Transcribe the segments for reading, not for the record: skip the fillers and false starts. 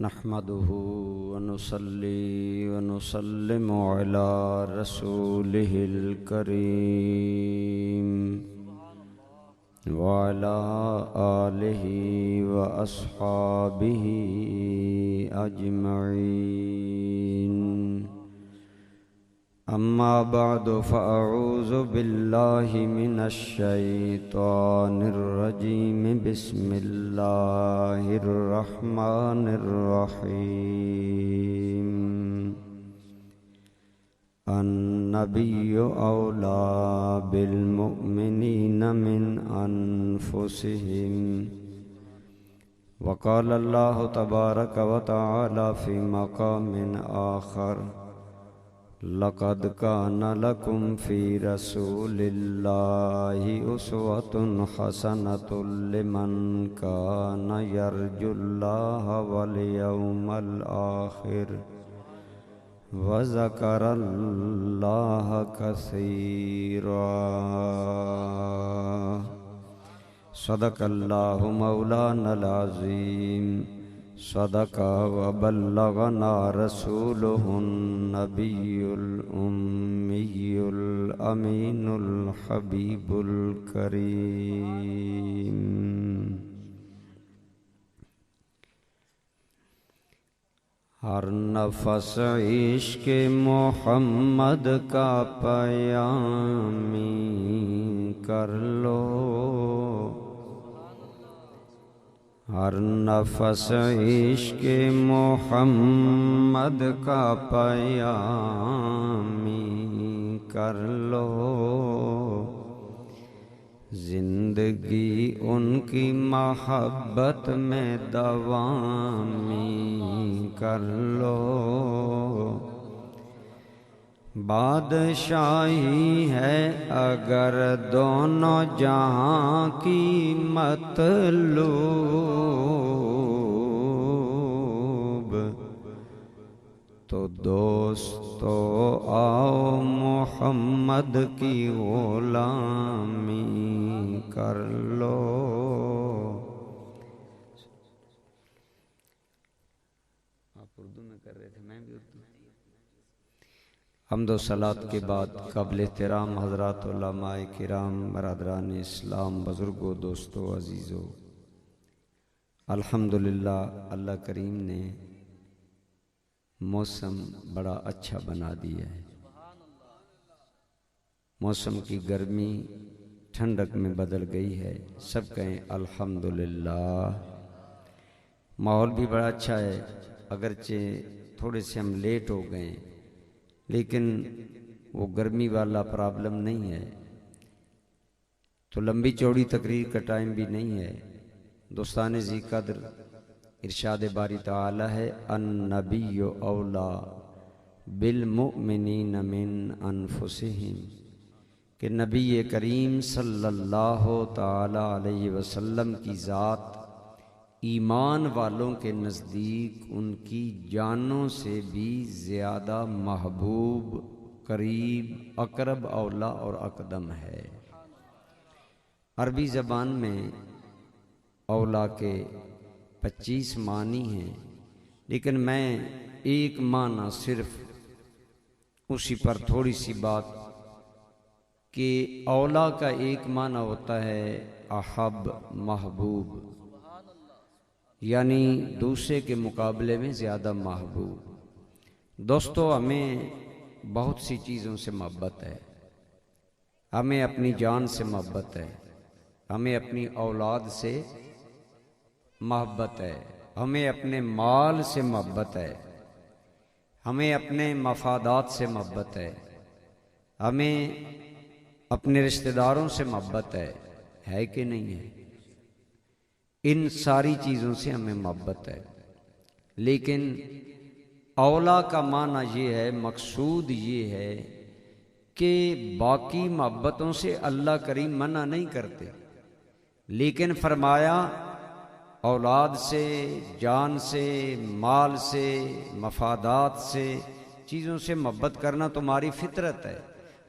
नहमदुहु व नुसल्ली व नुसल्लिमु अला रसूलिहिल करीम व अला आलिहि व अस्हाबिहि अजमईन। अम्मा बअदु फ़अऊज़ु बिल्लाहि मिनश शैतानिर रजीम। बिस्मिल्लाहिर रहमानिर रहीम। अन्नबिय्यु औला बिल मुअमिनीन मिन अनफुसिहिम। वक़ाल अल्लाहु तबारक व तआला फ़ी मक़ामिन आख़र लक़द कान लकुम फ़ी रसूलिल्लाहि उस्वतुन हसनतुन लिमन कान यर्जुल्लाह वल यौमल आखिर व ज़करल्लाह कसीरा। सदक़ल्लाहु मौलानल अज़ीम। सदका व बल्लगना रसूलुहुन नबियुल उम्मियुल अमीनुल हबीबुल करीम। हर नफस इश्क़ मोहम्मद का पयामी कर लो। हर नफस इश्क़ मोहम्मद का पयामी कर लो। जिंदगी उनकी मोहब्बत में दवामी कर लो। बादशाही है अगर दोनों जहां की मतलूब, तो दोस्तों आओ मोहम्मद की गुलामी कर लो। आप उर्दू में कर रहे थे, मैं भी उर्दू। हम्दो सलात के बाद क़ब्ल एहतराम हज़रात उलमाए किराम, बरादरान इस्लाम, बुज़ुर्गों, दोस्तों, अज़ीज़ों, अल्हम्दुलिल्लाह अल्लाह करीम ने मौसम बड़ा अच्छा बना दिया है। मौसम की गर्मी ठंडक में बदल गई है। सब कहें अल्हम्दुलिल्लाह। माहौल भी बड़ा अच्छा है, अगरचे थोड़े से हम लेट हो गए, लेकिन वो गर्मी वाला प्रॉब्लम नहीं है। तो लंबी चौड़ी तकरीर का टाइम भी नहीं है। दोस्तान जी कद्र इरशाद बारी ताला है, अन्नबिय्यु औला बिल मुअमिनीन मिन अनफुसिहिम, कि नबी करीम सल्लल्लाहु ताला अलैहि वसल्लम की ज़ात ईमान वालों के नज़दीक उनकी जानों से भी ज़्यादा महबूब, करीब, अकरब, औला और अकदम है। अरबी ज़बान में औला के 25 मानी हैं, लेकिन मैं एक माना सिर्फ उसी पर थोड़ी सी बात कि औला का एक माना होता है अहब, महबूब, यानी दूसरे के मुकाबले में ज़्यादा महबूब। दोस्तों, हमें बहुत सी चीज़ों से मोहब्बत है। हमें अपनी जान से मोहब्बत है, हमें अपनी औलाद से मोहब्बत है, हमें अपने माल से मोहब्बत है, हमें अपने मफादात से मोहब्बत है, हमें अपने रिश्तेदारों से मोहब्बत है कि नहीं है? इन सारी चीज़ों से हमें मोहब्बत है। लेकिन औला का माना ये है, मकसूद ये है कि बाकी मोहब्बतों से अल्लाह करीम मना नहीं करते, लेकिन फरमाया औलाद से, जान से, माल से, मफादात से, चीज़ों से मोहब्बत करना तुम्हारी फितरत है।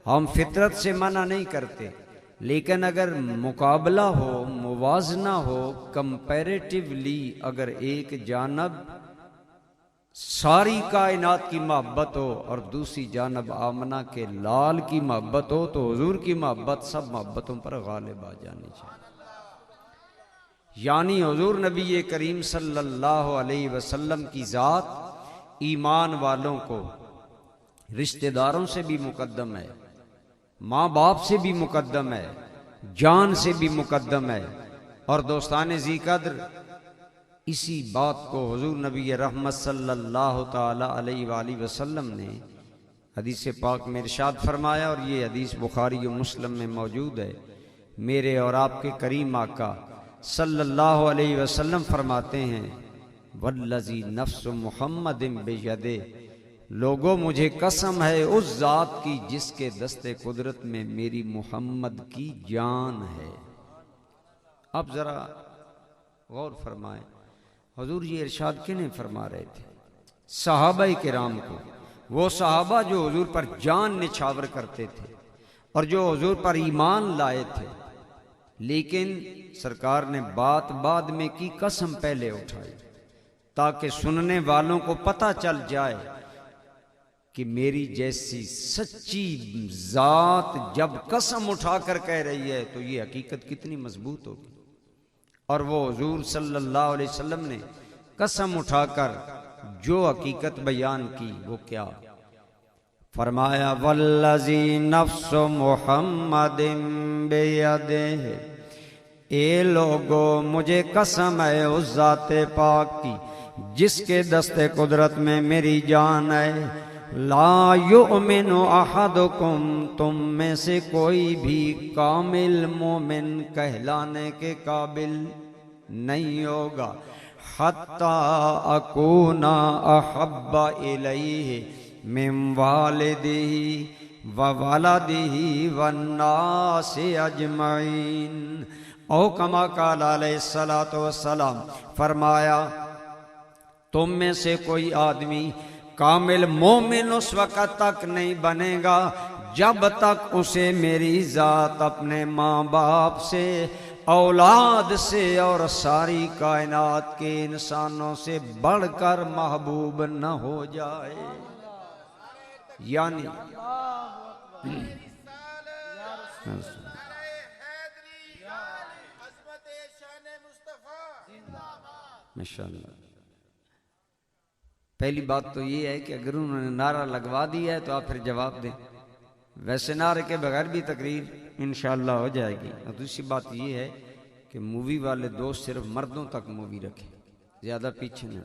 हम फितरत से मना नहीं करते, लेकिन अगर मुकाबला हो, मुवाजना हो, कंपैरेटिवली अगर एक जानब सारी कायनात की मोहब्बत हो और दूसरी जानब आमना के लाल की मोहब्बत हो, तो हुजूर की मोहब्बत सब मोहब्बतों पर गालिब आ जानी चाहिए। यानी हुजूर नबी करीम सल्लल्लाहु अलैहि वसल्लम की ज़ात ईमान वालों को रिश्तेदारों से भी मुकद्दम है, माँ बाप से भी मुकद्दम है, जान से भी मुकद्दम है। और दोस्तान ज़ी कद्र इसी बात को हुजूर नबी रहमत सल्लल्लाहु ताला अलैहि वसल्लम ने हदीस पाक में इरशाद फरमाया, और ये हदीस बुखारी और मुस्लिम में मौजूद है। मेरे और आपके करीम आका सल्लल्लाहु अलैहि वसल्लम फरमाते हैं, वल्लज़ी नफ्स मुहम्मदिन बियदे, लोगों मुझे कसम है उस ज़ात की जिसके दस्ते कुदरत में मेरी मोहम्मद की जान है। अब ज़रा गौर फरमाएं, हुजूर ये इरशाद किन्हें फरमा रहे थे? सहाबाए किराम को। वो सहाबा जो हुजूर पर जान निछावर करते थे और जो हुजूर पर ईमान लाए थे, लेकिन सरकार ने बात बाद में की, कसम पहले उठाई, ताकि सुनने वालों को पता चल जाए कि मेरी जैसी सच्ची जात जब कसम उठाकर कह रही है तो ये हकीकत कितनी मजबूत होगी। और वो हुजूर सल्लल्लाहु अलैहि वसल्लम ने कसम उठाकर जो हकीकत बयान की वो क्या फरमाया, वल्लज़ी नफ्स मुहम्मदिन बियदिही, ए लोगो मुझे कसम है उस ज़ाते पाक की जिसके दस्ते कुदरत में मेरी जान है, ला युमिनु अहदुकुम, तुम में से कोई भी कामिल मोमिन कहलाने के काबिल नहीं होगा, हत्ता अकूना अहब्बा इलैहि मिन वालिदिही व वलदिही वन्नासि अजमईन। औ कमा काल अलैहिस्सलातु वस्सलाम, फरमाया तुम में से कोई आदमी कामिल मोमिन उस वक़्त तक नहीं बनेगा जब तक उसे मेरी ज़ात अपने माँ बाप से, औलाद से और सारी कायनात के इंसानों से बढ़कर महबूब न हो जाए। यानी माशाअल्लाह, पहली बात तो ये है कि अगर उन्होंने नारा लगवा दिया है तो आप फिर जवाब दें, वैसे नारे के बगैर भी तकरीर इंशाअल्लाह हो जाएगी। और दूसरी बात ये है कि मूवी वाले दोस्त सिर्फ मर्दों तक मूवी रखें, ज्यादा पीछे न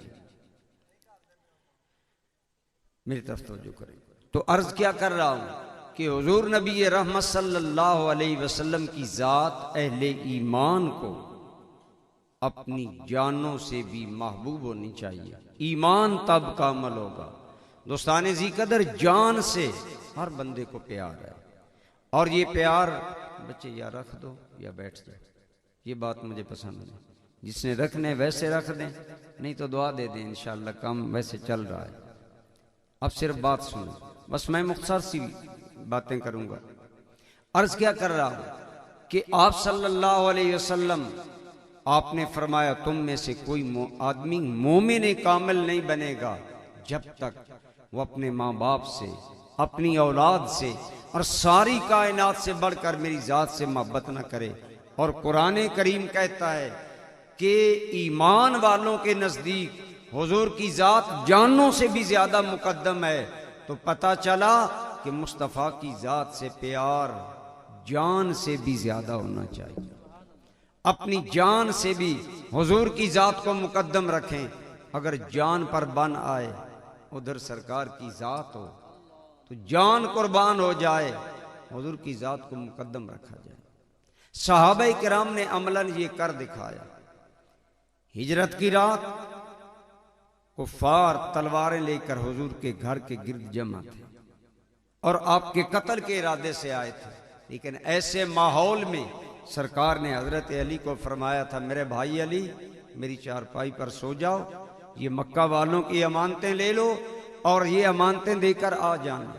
मेरी तरफ तवज्जो करें। तो अर्ज क्या कर रहा हूं कि हुजूर नबी रहमत सल्लल्लाहु अलैहि वसल्लम की जात अहले ईमान को अपनी जानों से भी महबूब होनी चाहिए। ईमान तब कामल होगा। दोस्ताने जी कदर जान से हर बंदे को प्यार है, और ये प्यार बच्चे या रख दो या बैठ जाओ, ये बात मुझे पसंद नहीं। जिसने रखने वैसे रख दें, नहीं तो दुआ दे दें, इंशाअल्लाह काम वैसे चल रहा है। अब सिर्फ बात सुनो, बस मैं मुख्तसर सी बातें करूंगा। अर्ज क्या कर रहा हूं कि आप सल्लल्लाहु अलैहि वसल्लम आपने फरमाया तुम में से कोई आदमी मोमिन कामिल नहीं बनेगा जब तक वो अपने माँ बाप से, अपनी औलाद से और सारी कायनात से बढ़कर मेरी जात से मोहब्बत न करे। और कुरान करीम कहता है कि ईमान वालों के नजदीक हुजूर की जात जानों से भी ज्यादा मुकद्दम है। तो पता चला कि मुस्तफ़ा की जात से प्यार जान से भी ज्यादा होना चाहिए। अपनी जान से भी हुजूर की जात को मुकद्दम रखें। अगर जान पर बन आए, उधर सरकार की जात हो तो जान कुर्बान हो जाए, हुजूर की जात को मुकद्दम रखा जाए। सहाबाए किराम ने अमलन ये कर दिखाया। हिजरत की रात कुफ्फार तलवारें लेकर हुजूर के घर के गिर्द जमा थे और आपके कत्ल के इरादे से आए थे। लेकिन ऐसे माहौल में सरकार ने हजरत अली को फरमाया था, मेरे भाई अली मेरी चारपाई पर सो जाओ, ये मक्का वालों की अमानतें ले लो और ये अमानतें देकर आ जाना।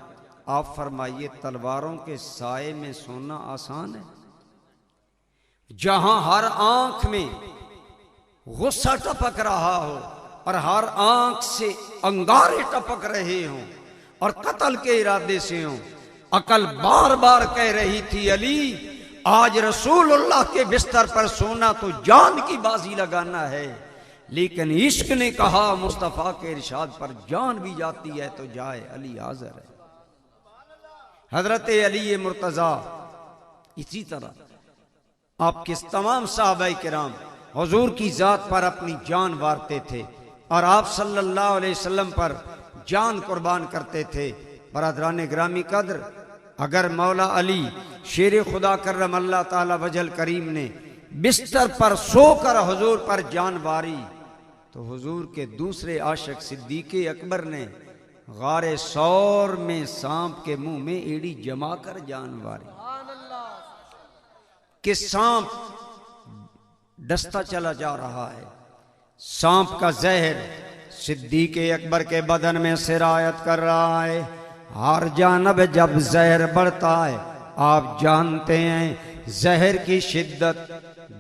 आप फरमाइए तलवारों के साए में सोना आसान है? जहां हर आंख में गुस्सा टपक रहा हो और हर आंख से अंगारे टपक रहे हों और कत्ल के इरादे से हों, अकल बार बार कह रही थी अली आज रसूलुल्लाह के बिस्तर पर सोना तो जान की बाजी लगाना है, लेकिन इश्क ने कहा मुस्तफा के इरशाद पर जान भी जाती है तो जाए, अली हाजिर है। हजरत अली मुर्तजा इसी तरह आपके तमाम सहाबाए किराम हुजूर की जात पर अपनी जान वारते थे और आप सल्लल्लाहु अलैहि वसल्लम पर जान कुर्बान करते थे। बरादरान ग्रामी कद्र, अगर मौला अली शेर खुदा करम अल्लाह ताला वजल करीम ने बिस्तर पर सोकर हुजूर पर जान वारी तो हुजूर के दूसरे आशिक सिद्दीक अकबर ने गारे सौर में सांप के मुंह में एड़ी जमा कर जान वारी कि सांप डसता चला जा रहा है, सांप का जहर सिद्दीक अकबर के बदन में सिरायत कर रहा है। हर जानब जब जहर बढ़ता है आप जानते हैं जहर की शिद्दत,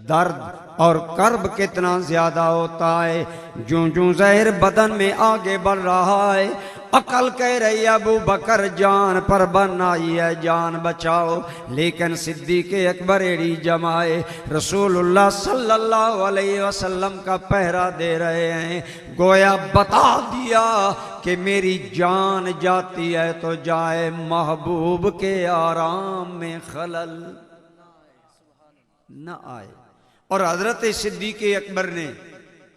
दर्द और कर्ब कितना ज्यादा होता है। जो जो जहर बदन में आगे बढ़ रहा है अकल कह रही है अबू बकर जान पर बन आई है, जान बचाओ, लेकिन सिद्दीक अकबर एड़ी जमाए रसूलुल्लाह सल्लल्लाहु अलैहि वसल्लम का पहरा दे रहे हैं। गोया बता दिया कि मेरी जान जाती है तो जाए, महबूब के आराम में खलल न आए। और हजरत सिद्दीक अकबर ने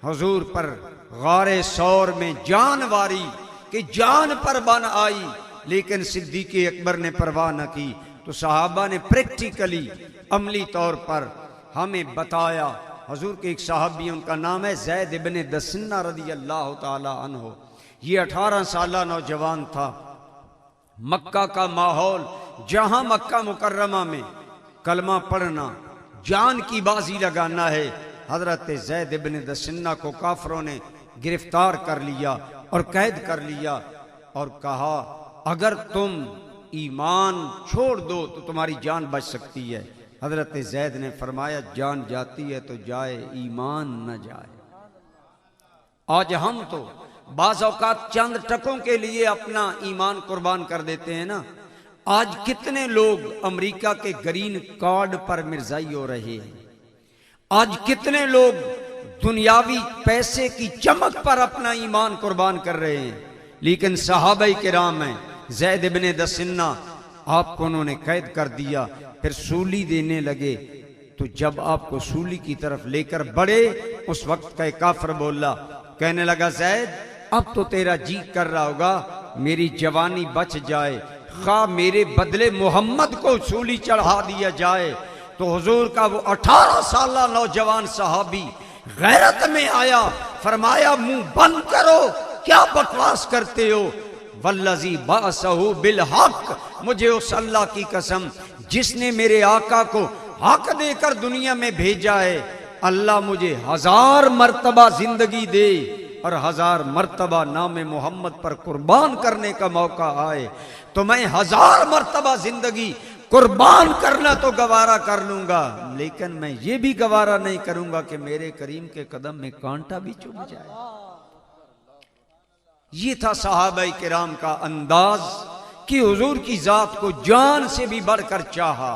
हुजूर पर गारे सौर में जान वारी कि जान पर बन आई, लेकिन सिद्दीक अकबर ने परवाह न की। तो सहाबा ने प्रैक्टिकली अमली तौर पर हमें बताया। हुजूर के एक सहाबी उनका नाम है ज़ैद इब्न दसिन्ना रज़ी अल्लाह ताला अन्हु। ये 18 साल नौजवान था। मक्का का माहौल, जहां मक्का मुकर्रमा में कलमा पढ़ना, जान की बाजी लगाना है, हजरत ज़ैद इब्न दसिन्ना को काफरों ने गिरफ्तार कर लिया और कैद कर लिया और कहा अगर तुम ईमान छोड़ दो तो तुम्हारी जान बच सकती है। हजरत ज़ैद ने फरमाया जान जाती है तो जाए, ईमान न जाए। आज हम तो बाज़ औक़ात चंद टकों के लिए अपना ईमान कुर्बान कर देते हैं ना। आज कितने लोग अमेरिका के ग्रीन कार्ड पर मिर्जाई हो रहे हैं, आज कितने लोग दुनियावी पैसे की चमक पर अपना ईमान कुर्बान कर रहे हैं, लेकिन सहाबाए किराम हैं ज़ैद इब्न दसिन्ना, आपको उन्होंने कैद कर दिया, फिर सूली देने लगे। तो जब आपको सूली की तरफ लेकर बढ़े उस वक्त का एक काफिर बोला, कहने लगा ज़ैद अब तो तेरा जी कर रहा होगा मेरी जवानी बच जाए, खा मेरे बदले मोहम्मद को सूली चढ़ा दिया जाए। तो हुजूर का वो 18 साल नौजवान सहाबी गैरत में आया, फरमाया मुंह बंद करो, क्या बकवास करते हो, वल्लज़ी बासहु बिल हक, मुझे उस अल्लाह की कसम जिसने मेरे आका को हक देकर दुनिया में भेजा है, अल्लाह मुझे 1000 मर्तबा जिंदगी दे और 1000 मर्तबा नाम मोहम्मद पर कुर्बान करने का मौका आए तो मैं 1000 मर्तबा जिंदगी कुर्बान करना तो गवारा कर लूंगा, लेकिन मैं ये भी गवारा नहीं करूंगा कि मेरे करीम के कदम में कांटा भी चुभ जाए। ये था सहाबाए किराम का अंदाज कि हुजूर की जात को जान से भी बढ़कर चाहा,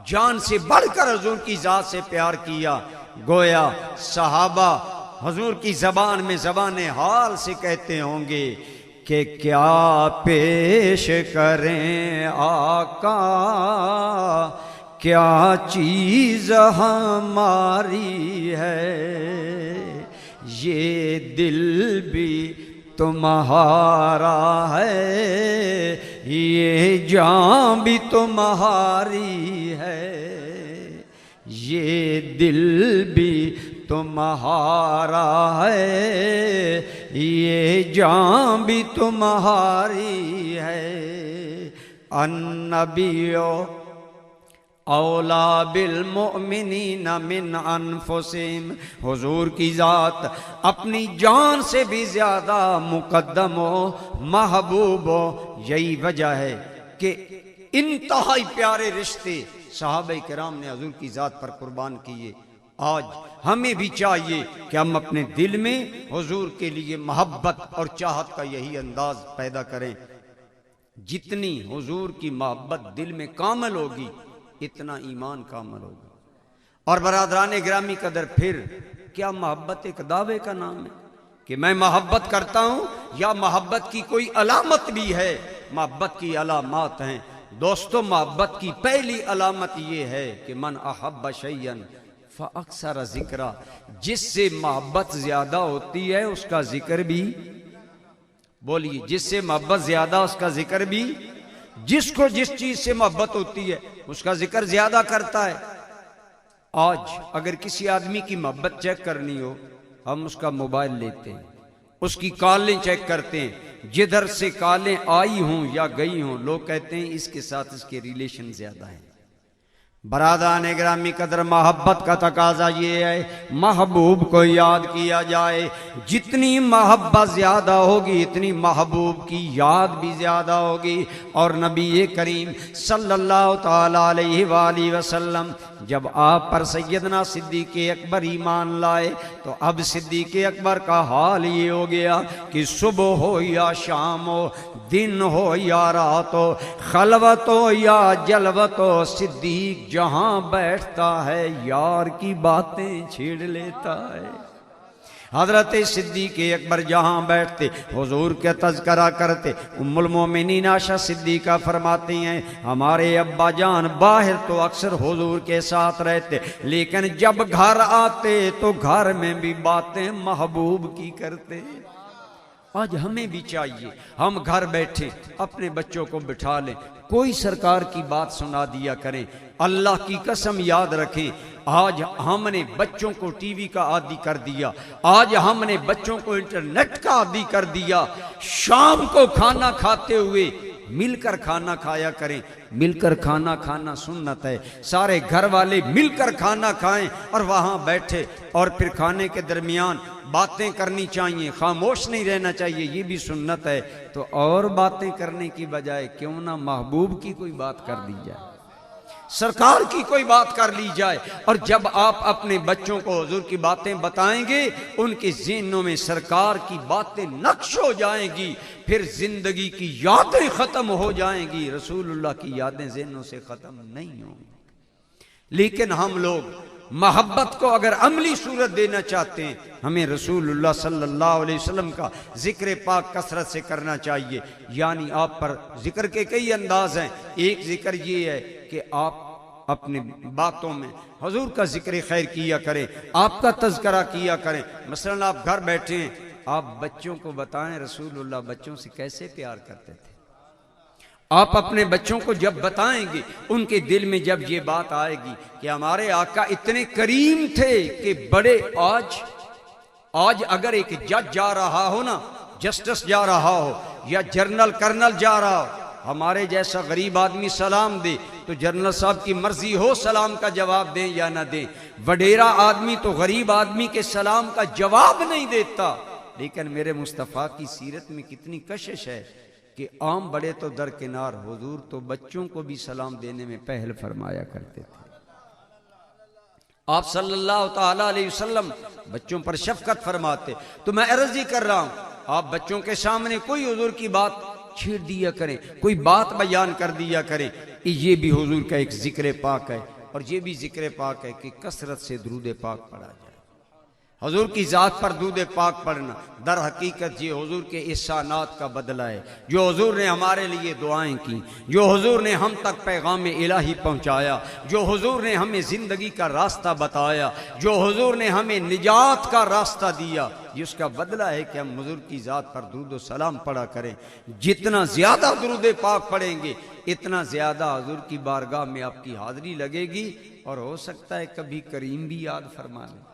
जान से बढ़कर हुजूर की जात से प्यार किया। गोया सहाबा हुजूर की जबान में ज़बाने हाल से कहते होंगे कि क्या पेश करें आका, क्या चीज हमारी है, ये दिल भी तुम्हारा है, ये जान भी तुम्हारी है, ये दिल भी तुम्हारा है, ये जान भी तुम्हारी है। अन्नबियो औला बिल मुमिनीना मिन अनफुसिहिम, हुजूर की जात अपनी जान से भी ज्यादा मुकद्दम हो, महबूब हो। यही वजह है कि इंतहाई प्यारे रिश्ते सहाबाए किराम ने हुजूर की जात पर कुर्बान किए। आज हमें भी चाहिए कि हम अपने दिल में हुजूर के लिए मोहब्बत और चाहत का यही अंदाज पैदा करें। जितनी हुजूर की मोहब्बत दिल में कामल होगी इतना ईमान कामल होगा। और बरादरान ग्रामी कदर, फिर क्या मोहब्बत एक दावे का नाम है कि मैं मोहब्बत करता हूं, या मोहब्बत की कोई अलामत भी है? मोहब्बत की अलामत हैं दोस्तों। मोहब्बत की पहली अलामत यह है कि मन अहब्ब शैयन फअक्सर जिक्रा, जिससे मोहब्बत ज्यादा होती है उसका जिक्र भी, बोलिए, जिससे मोहब्बत ज्यादा उसका जिक्र भी, जिसको जिस चीज से मोहब्बत होती है उसका जिक्र ज्यादा करता है। आज अगर किसी आदमी की मोहब्बत चेक करनी हो, हम उसका मोबाइल लेते हैं, उसकी कॉलें चेक करते हैं, जिधर से कॉलें आई हों या गई हों, लोग कहते हैं इसके साथ इसके रिलेशन ज्यादा है। बरादरान ग्रामी कदर, मोहब्बत का तकाजा ये है महबूब को याद किया जाए। जितनी मोहब्बत ज्यादा होगी इतनी महबूब की याद भी ज्यादा होगी। और नबी करीम सल्लल्लाहु ताला अलैहि वसल्लम जब आप पर सैयदना सिद्दीक़ अकबर ईमान लाए, तो अब सिद्दीक़ अकबर का हाल ये हो गया कि सुबह हो या शाम हो, दिन हो या रात हो, खलवत हो या जलवत हो, सिद्दीक़ जहां बैठता है यार की बातें छेड़ लेता है। हजरत सिद्दीक़ अकबर जहां बैठते हुजूर के तज़किरा करते। उम्मुल मोमिनीन आयशा सिद्दीक़ा फरमाती हैं, हमारे अब्बा जान बाहर तो अक्सर हुजूर के साथ रहते, लेकिन जब घर आते तो घर में भी बातें महबूब की करते। आज हमें भी चाहिए हम घर बैठे अपने बच्चों को बिठा लें, कोई सरकार की बात सुना दिया करें। अल्लाह की कसम याद रखें, आज हमने बच्चों को टीवी का आदी कर दिया, आज हमने बच्चों को इंटरनेट का आदी कर दिया। शाम को खाना खाते हुए मिलकर खाना खाया करें। मिलकर खाना खाना सुन्नत है, सारे घर वाले मिलकर खाना खाएं और वहां बैठे और फिर खाने के दरमियान बातें करनी चाहिए, खामोश नहीं रहना चाहिए, ये भी सुन्नत है। तो और बातें करने की बजाय क्यों ना महबूब की कोई बात कर दी जाए, सरकार की कोई बात कर ली जाए। और जब आप अपने बच्चों को हुजूर की बातें बताएंगे, उनके ज़हनों में सरकार की बातें नक्श हो जाएंगी, फिर जिंदगी की यादें खत्म हो जाएंगी, रसूलुल्लाह की यादें ज़हनों से खत्म नहीं होंगी। लेकिन हम लोग मोहब्बत को अगर अमली सूरत देना चाहते हैं, हमें रसूलुल्लाह सल्लल्लाहु अलैहि वसल्लम का जिक्र पाक कसरत से करना चाहिए। यानी आप पर जिक्र के कई अंदाज हैं। एक जिक्र ये है कि आप अपने बातों में हुजूर का जिक्र खैर किया करें, आपका तज़किरा किया करें। मसलन आप घर बैठे हैं, आप बच्चों को बताएं रसूलुल्लाह बच्चों से कैसे प्यार करते थे। आप अपने बच्चों को जब बताएंगे, उनके दिल में जब ये बात आएगी कि हमारे आका इतने करीम थे कि बड़े, आज अगर एक जज जा रहा हो ना, जस्टिस जा रहा हो या जनरल कर्नल जा रहा हो, हमारे जैसा गरीब आदमी सलाम दे तो जनरल साहब की मर्जी हो सलाम का जवाब दें या ना दें। वडेरा आदमी तो गरीब आदमी के सलाम का जवाब नहीं देता। लेकिन मेरे मुस्तफ़ा की सीरत में कितनी कशिश है कि आम बड़े तो दरकिनार, हुजूर तो बच्चों को भी सलाम देने में पहल फरमाया करते थे। आप सल्लल्लाहु ताला अलैहि वसल्लम बच्चों पर शफकत फरमाते। तो मैं अर्ज ही कर रहा हूं, आप बच्चों के सामने कोई हुजूर की बात छेड़ दिया करें, कोई बात बयान कर दिया करें। ये भी हुजूर का एक जिक्र पाक है, और ये भी जिक्र पाक है कि कसरत से दुरूद पाक पढ़ा जाए। हुजूर की ज़ात पर दुरूद पाक पढ़ना दर हकीकत ये हुजूर के एहसानात का बदला है, जो हुजूर ने हमारे लिए दुआएं की, जो हुजूर ने हम तक पैगाम इलाही पहुंचाया, जो हुजूर ने हमें ज़िंदगी का रास्ता बताया, जो हुजूर ने हमें निजात का रास्ता दिया, ये उसका बदला है कि हम हुजूर की ज़ात पर दुरूद सलाम पढ़ा करें। जितना ज़्यादा दुरूद पाक पढ़ेंगे, इतना ज़्यादा हुजूर की बारगाह में आपकी हाज़िरी लगेगी, और हो सकता है कभी करीम भी याद फरमा लें।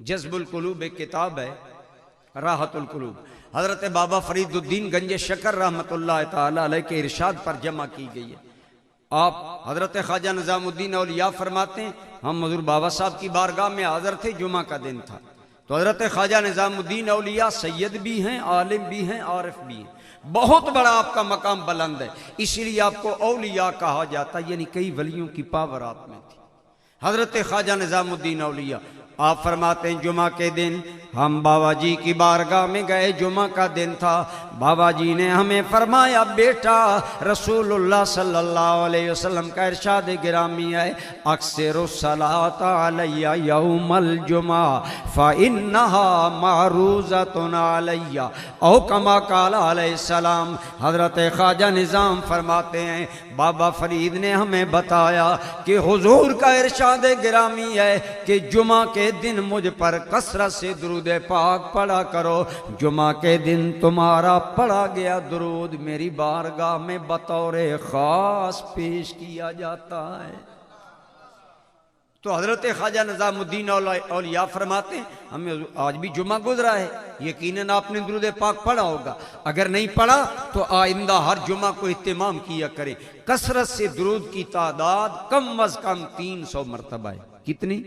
जज्बुल कुलूब एक किताब है, राहतुल कुलूब, हजरत बाबा फरीदुद्दीन गंज शकर रहमतुल्लाह ताला अलैह के इरशाद पर जमा की गई है। आप हजरत ख्वाजा निजामुद्दीन औलिया फरमाते हैं, हम हुजूर बाबा साहब की बारगाह में हाजिर थे, जुमा का दिन था। तो हजरत ख्वाजा निजामुद्दीन औलिया सैयद भी हैं, आलिम भी हैं, आरिफ भी हैं, बहुत बड़ा आपका मकाम बुलंद है, इसीलिए आपको औलिया कहा जाता, यानी कई वलियों की पावर आप में थी। हजरत ख्वाजा निजामुद्दीन औलिया आप फरमाते हैं जुमा के दिन हम बाबा जी की बारगाह में गए, जुमा का दिन था। बाबा जी ने हमें फरमाया बेटा रसूलुल्लाह सल्लल्लाहु अलैहि वसल्लम का इरशाद गिरामी है अक्सरुस सलात अलैया यौमल जुमा फ़इन्नहा मारूज़तुन अलैया औ कमा क़ाल अलैहिस्सलाम। हज़रत ख्वाजा निज़ाम फरमाते हैं बाबा फरीद ने हमें बताया कि हुजूर का इरशाद गिरामी है कि जुमा के दिन मुझ पर कसरत से दुरूद पाक पढ़ा करो। जुमा के दिन तुम्हारा पढ़ा गया दुरूद मेरी बारगाह में बतौर खास पेश किया जाता है। तो हजरत ख्वाजा निजामुद्दीन औलिया फरमाते हैं हमें आज भी जुमा गुजरा है, यकीनन आपने दुरूद पाक पढ़ा होगा, अगर नहीं पढ़ा तो आइंदा हर जुमा को इत्तिमाम किया करें। कसरत से दुरूद की तादाद कम अज कम 300 मरतबा है। कितनी?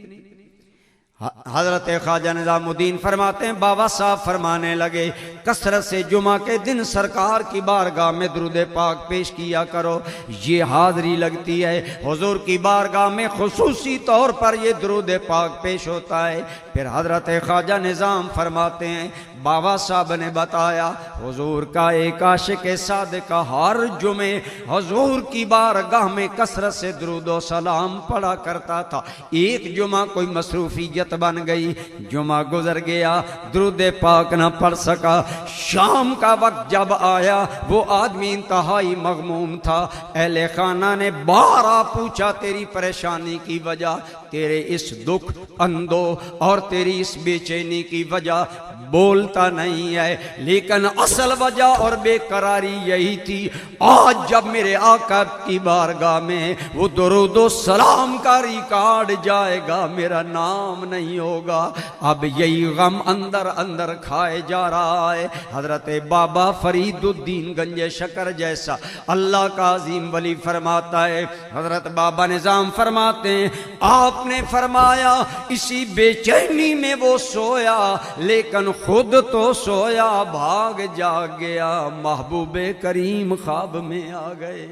हजरत ख्वाजा निजामुद्दीन फरमाते हैं बाबा साहब फरमाने लगे कसरत से जुमा के दिन सरकार की बारगाह में दुरूद पाक पेश किया करो, ये हाजिरी लगती है। हुजूर की बारगाह में खुसूसी तौर पर ये दुरूद पाक पेश होता है। फिर हजरत ख्वाजा निज़ाम फरमाते हैं बाबा साहब ने बताया हुजूर का एक आशिक सादिक़ हर जुमे हुजूर की बारगाह में कसरत से दुरूद व सलाम पढ़ा करता था। एक जुमा कोई मसरूफियत बन गई, जुमा गुजर गया, दुरूद पाक ना पढ़ सका। शाम का वक्त जब आया वो आदमी इंतहाई मगमूम था। अहले खाना ने बारह पूछा तेरी परेशानी की वजह, तेरे इस दुख अंदो और तेरी इस बेचैनी की वजह बोलता नहीं है, लेकिन असल वजह और बेकरारी यही थी आज जब मेरे आका की बारगाह में वो दुरूद व सलाम का रिकॉर्ड जाएगा मेरा नाम नहीं होगा। अब यही गम अंदर अंदर खाए जा रहा है। हजरत बाबा फरीदुद्दीन गंजे शकर जैसा अल्लाह का अजीम वली फरमाता है, हजरत बाबा निजाम फरमाते हैं आपने फरमाया इसी बेचैनी में वो सोया लेकिन खुद तो सोया, भाग जाग गया, महबूबे करीम ख्वाब में आ गए।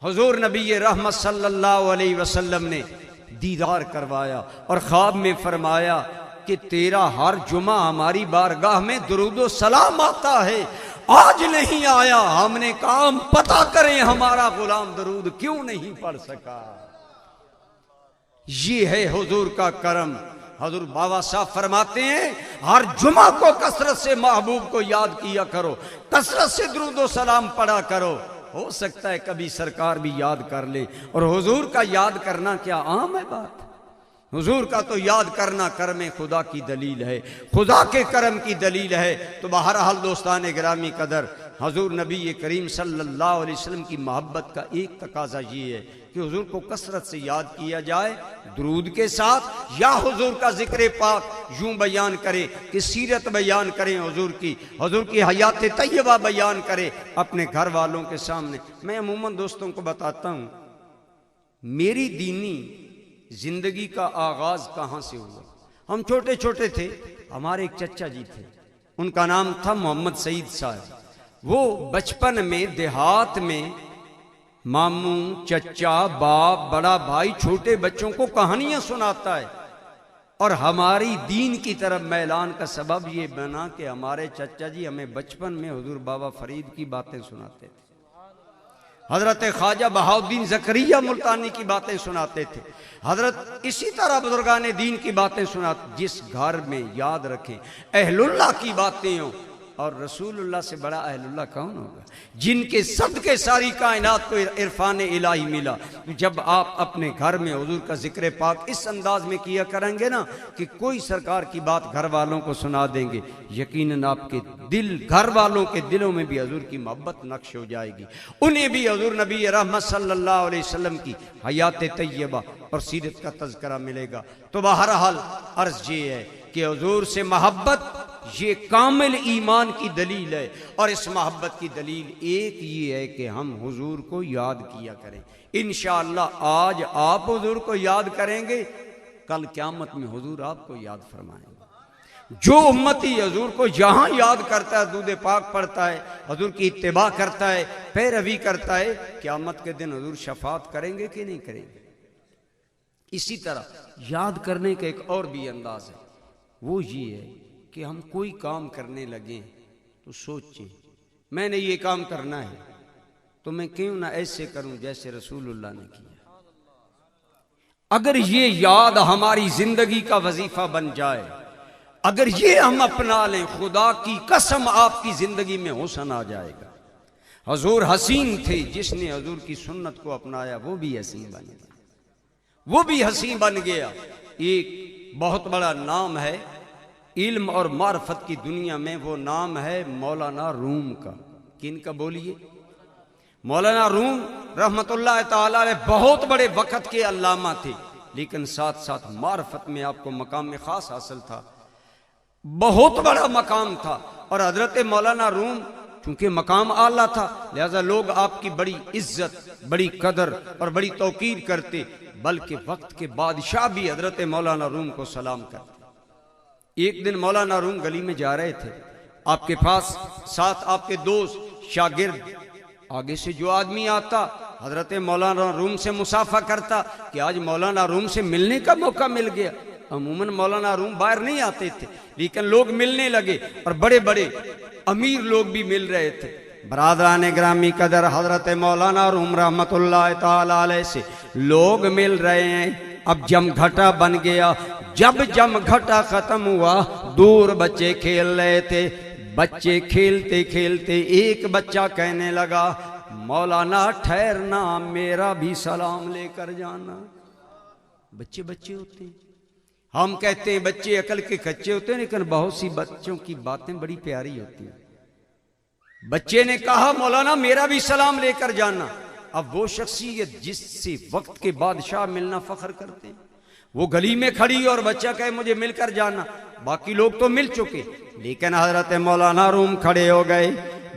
हुजूर नबी रहमत सल्लल्लाहु अलैहि वसल्लम ने दीदार करवाया और ख्वाब में फरमाया कि तेरा हर जुमा हमारी बारगाह में दुरूद व सलाम आता है, आज नहीं आया। हमने कहा हम पता करें हमारा गुलाम दुरूद क्यों नहीं पढ़ सका। ये है हुजूर का करम। हजूर बाबा साहब फरमाते हैं हर जुमा को कसरत से महबूब को याद किया करो, कसरत से दुरूद व सलाम पढ़ा करो। हो सकता है कभी सरकार भी याद कर ले। और हुजूर का याद करना क्या आम है बात? हुजूर का तो याद करना करम खुदा की दलील है, खुदा के करम की दलील है। तो बहरहाल दोस्तान गिरामी कदर हुजूर नबी करीम सल्लल्लाहु अलैहि वसल्लम की मोहब्बत का एक तकाजा ये है कि हुजूर को कसरत से याद किया जाए दुरूद के साथ, या हुजूर का जिक्र पाक यूं बयान करें कि सीरत बयान करें हुजूर की हयात तैयबा बयान करें अपने घर वालों के सामने। मैं अमूमन दोस्तों को बताता हूँ मेरी दीनी जिंदगी का आगाज कहाँ से हुआ। हम छोटे छोटे थे, हमारे एक चचा जी थे, उनका नाम था मोहम्मद सईद साहब। वो बचपन में देहात में मामू, चचा, बाप, बड़ा भाई छोटे बच्चों को कहानियां सुनाता है। और हमारी दीन की तरफ मैलान का सबब ये बना कि हमारे चचा जी हमें बचपन में हुजूर बाबा फरीद की बातें सुनाते थे, हजरत ख्वाजा बहाउद्दीन ज़करिया मुल्तानी की बातें सुनाते थे, हजरत इसी तरह बुजुर्गान दीन की बातें सुनाते। जिस घर में याद रखें अहलुल्लाह की बातें हों, और रसूलुल्लाह से बड़ा अहलुल्लाह कौन होगा, जिनके सदके सारी कायनात को इरफान इलाही मिला। जब आप अपने घर में हुजूर का जिक्र पाक इस अंदाज में किया करेंगे ना कि कोई सरकार की बात घर वालों को सुना देंगे, यकीनन आपके दिल, घर वालों के दिलों में भी हुजूर की मोहब्बत नक्श हो जाएगी। उन्हें भी हुजूर नबी रहमत सल्लल्लाहु अलैहि वसल्लम की हयात तैयबा और सीरत का तज़किरा मिलेगा। तो बहरहाल अर्ज ये है कि हुजूर से मोहब्बत ये कामिल ईमान की दलील है। और इस मोहब्बत की दलील एक ये है कि हम हुजूर को याद किया करें। इंशाअल्लाह आज आप हुजूर को याद करेंगे, कल क़यामत में हुजूर आपको याद फरमाएंगे। जो उम्मती हुजूर को जहां याद करता है, दूध पाक पढ़ता है, हुजूर की इत्तिबा करता है, पैरवी करता है, क़यामत के दिन हुजूर शफात करेंगे कि नहीं करेंगे? इसी तरह याद करने का एक और भी अंदाज है, वो ये है कि हम कोई काम करने लगे तो सोचें मैंने ये काम करना है तो मैं क्यों ना ऐसे करूं जैसे रसूलुल्लाह ने किया। अगर ये याद हमारी जिंदगी का वजीफा बन जाए, अगर ये हम अपना लें, खुदा की कसम आपकी जिंदगी में हुस्न आ जाएगा। हजूर हसीन थे, जिसने हजूर की सुन्नत को अपनाया वो भी हसीन बन गया, वो भी हसीन बन गया। एक बहुत बड़ा नाम है इल्म और मार्फत की दुनिया में, वो नाम है मौलाना रूम का। किनका बोलिए? मौलाना रूम रहमतुल्लाह ताला अलैह बहुत बड़े वक़्त के अल्लामा थे, लेकिन साथ साथ मार्फत में आपको मकाम में खास हासिल था, बहुत बड़ा मकाम था। और हजरत मौलाना रूम चूंकि मकाम आला था, लिहाजा लोग आपकी बड़ी इज्जत, बड़ी कदर और बड़ी तौकीर करते, बल्कि वक्त के बादशाह भी हजरत मौलाना रूम को सलाम करते। एक दिन मौलाना रूम गली में जा रहे थे, आपके पास साथ आपके दोस्त शागिर्द, आगे से जो आदमी आता हजरत मौलाना रूम से मुसाफा करता कि आज मौलाना रूम से मिलने का मौका मिल गया। अमूमन मौलाना रूम बाहर नहीं आते थे, लेकिन लोग मिलने लगे और बड़े बड़े अमीर लोग भी मिल रहे थे। बरादरान ग्रामी कदर हजरत मौलाना रूम रहमतुल्लाह ताला अलैह से लोग मिल रहे हैं। अब जमघटा बन गया। जब जमघटा खत्म हुआ, दूर बच्चे खेल रहे थे। बच्चे खेलते खेलते एक बच्चा कहने लगा, मौलाना ठहरना, मेरा भी सलाम लेकर जाना। बच्चे बच्चे होते हैं, हम कहते हैं बच्चे अकल के कच्चे होते हैं, लेकिन बहुत सी बच्चों की बातें बड़ी प्यारी होती हैं। बच्चे ने कहा, मौलाना मेरा भी सलाम लेकर जाना। अब वो शख्सियत जिससे वक्त के बादशाह मिलना फख्र करते हैं, वो गली में खड़ी और बच्चा कहे मुझे मिलकर जाना। बाकी लोग तो मिल चुके, लेकिन हजरत मौलाना रूम खड़े हो गए,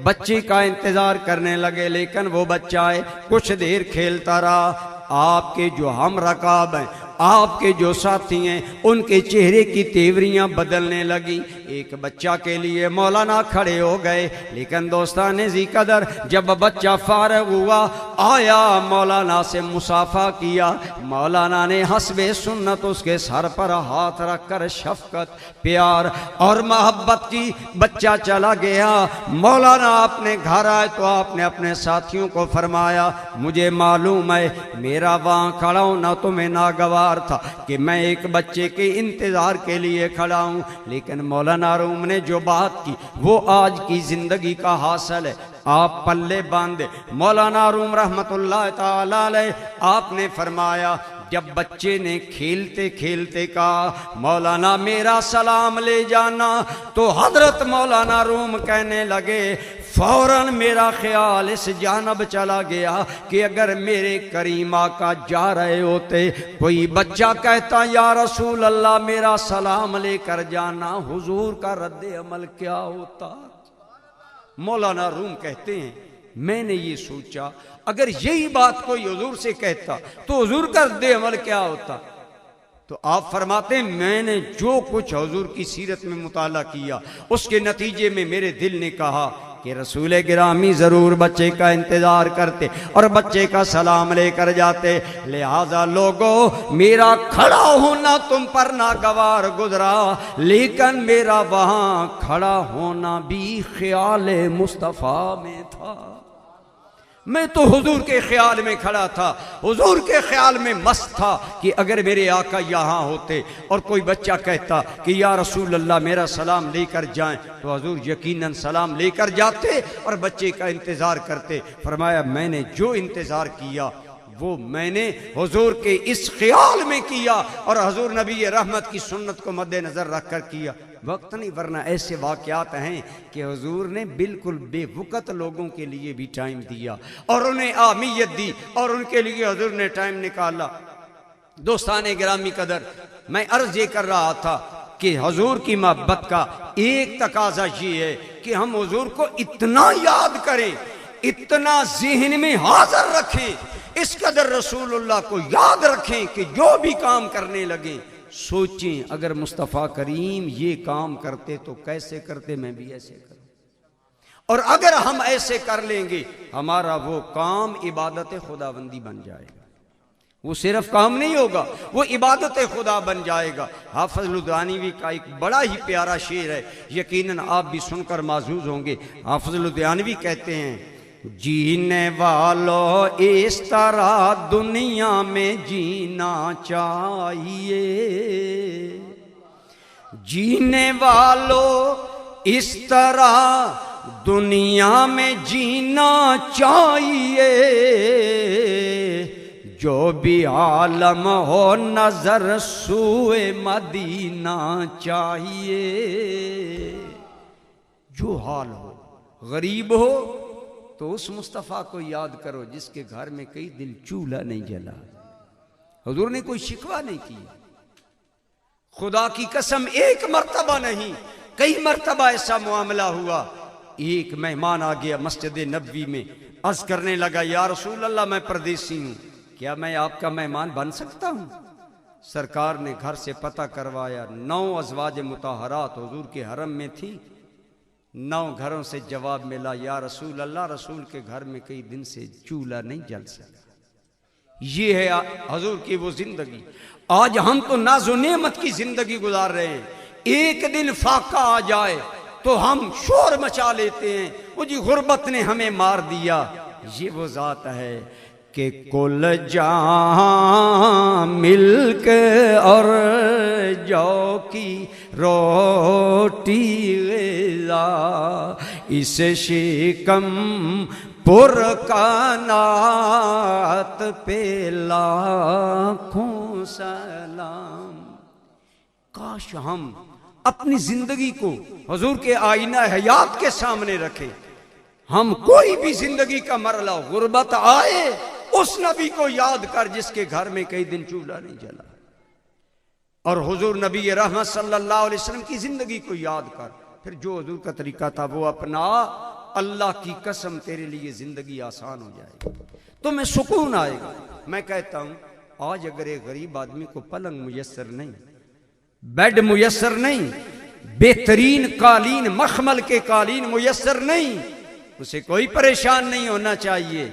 बच्चे का इंतजार करने लगे। लेकिन वो बच्चा है, कुछ देर खेलता रहा। आपके जो हम रकाब हैं, आपके जो साथी हैं, उनके चेहरे की तेवरियां बदलने लगी। एक बच्चा के लिए मौलाना खड़े हो गए, लेकिन दोस्ताने जी कदर जब बच्चा फारग हुआ, आया मौलाना से मुसाफा किया। मौलाना ने हस्बे सुन्नत उसके सर पर हाथ रखकर शफकत, प्यार और मोहब्बत की। बच्चा चला गया। मौलाना अपने घर आए तो आपने अपने साथियों को फरमाया, मुझे मालूम है मेरा वहां खड़ा होना तुम्हें नागवार था कि मैं एक बच्चे के इंतजार के लिए खड़ा हूं, लेकिन मौलाना रूम ने जो बात की वो आज की जिंदगी का हासिल है। आप पल्ले बांधे। मौलाना रूम रहमतुल्लाह ताला अलैह आपने फरमाया, जब बच्चे ने खेलते खेलते कहा, मौलाना मेरा सलाम ले जाना, तो हजरत मौलाना रूम कहने लगे, फौरन मेरा ख्याल इस जानब चला गया कि अगर मेरे करीम आका जा रहे होते, कोई बच्चा कहता या रसूल अल्लाह मेरा सलाम लेकर जाना, हुजूर का रद्द अमल क्या होता। मौलाना रूम कहते हैं, मैंने ये सोचा अगर यही बात कोई हुजूर से कहता तो हुजूर का रद्द अमल क्या होता। तो आप फरमाते, मैंने जो कुछ हुजूर की सीरत में मुताला किया, उसके नतीजे में मेरे दिल ने कहा कि रसूल गिरामी जरूर बच्चे का इंतजार करते और बच्चे का सलाम लेकर जाते। लिहाजा लोगों, मेरा खड़ा होना तुम पर नागवार गुजरा, लेकिन मेरा वहां खड़ा होना भी ख्याल मुस्तफा में था। मैं तो हुजूर के ख्याल में खड़ा था, हुजूर के ख्याल में मस्त था कि अगर मेरे आका यहाँ होते और कोई बच्चा कहता कि या रसूल अल्लाह मेरा सलाम लेकर जाएं, तो हुजूर यकीनन सलाम लेकर जाते और बच्चे का इंतज़ार करते। फरमाया, मैंने जो इंतज़ार किया वो मैंने हुजूर के इस ख्याल में किया और हुजूर नबी रहमत की सुन्नत को मद्देनजर रख कर किया। वक्त नहीं, वरना ऐसे वाक़यात हैं कि हुजूर ने बिल्कुल बेवकत लोगों के लिए भी टाइम दिया और उन्हें आमियत दी और उनके लिए हुजूर ने टाइम निकाला। दोस्ताने गिरामी कदर, मैं अर्ज ये कर रहा था कि हुजूर की मोहब्बत का एक तकाजा ये है कि हम हुजूर को इतना याद करें, इतना ज़हन में हाजिर रखें, इस कदर रसूलुल्लाह को याद रखें कि जो भी काम करने लगे सोचें अगर मुस्तफ़ा करीम ये काम करते तो कैसे करते, मैं भी ऐसे करूं। और अगर हम ऐसे कर लेंगे, हमारा वो काम इबादत खुदाबंदी बन जाएगा। वो सिर्फ काम नहीं होगा, वो इबादत खुदा बन जाएगा। हाफिज लुधियानवी का एक बड़ा ही प्यारा शेर है, यकीनन आप भी सुनकर माजूज होंगे। हाफिज लुधियानवी कहते हैं, जीने वालों इस तरह दुनिया में जीना चाहिए, जीने वालों इस तरह दुनिया में जीना चाहिए, जो भी आलम हो नजर सूए मदीना चाहिए। जो हाल हो, गरीब हो तो उस मुस्तफ़ा को याद करो जिसके घर में कई दिन चूल्हा नहीं जला। हुजूर ने कोई शिकवा नहीं की। खुदा की कसम एक मर्तबा नहीं, कई मर्तबा ऐसा मामला हुआ। एक मेहमान आ गया मस्जिद नबवी में, अर्ज करने लगा, या रसूल अल्लाह मैं परदेसी हूं, क्या मैं आपका मेहमान बन सकता हूं? सरकार ने घर से पता करवाया, 9 अज़वाज मुताहरात हुजूर के हरम में थी। 9 घरों से जवाब मिला, या रसूल अल्लाह, रसूल के घर में कई दिन से चूल्हा नहीं जल सका। ये है हुजूर की वो जिंदगी। आज हम तो नाज़ो नेमत की जिंदगी गुजार रहे हैं। एक दिन फाका आ जाए तो हम शोर मचा लेते हैं, वो जी गुर्बत ने हमें मार दिया। ये वो जात है कि कुल जहां मिलके और जौ की रोटी ग़िज़ा, इस शिकम पुर कानात पे लाखों सलाम। काश हम अपनी जिंदगी को हुजूर के आईना हयात के सामने रखें। हम कोई भी जिंदगी का मरला गुर्बत आए, उस नबी को याद कर जिसके घर में कई दिन चूल्हा नहीं जला, और हुजूर नबी रहमत सल्लल्लाहु अलैहि वसल्लम की जिंदगी को याद कर। फिर जो हुजूर का तरीका था वो अपना। अल्लाह की कसम तेरे लिए जिंदगी आसान हो जाएगी, तुम्हें सुकून आएगा। मैं कहता हूं आज अगर एक गरीब आदमी को पलंग मुयस्सर नहीं, बेड मुयस्सर नहीं, बेहतरीन कालीन मखमल के कालीन मुयस्सर नहीं, उसे कोई परेशान नहीं होना चाहिए।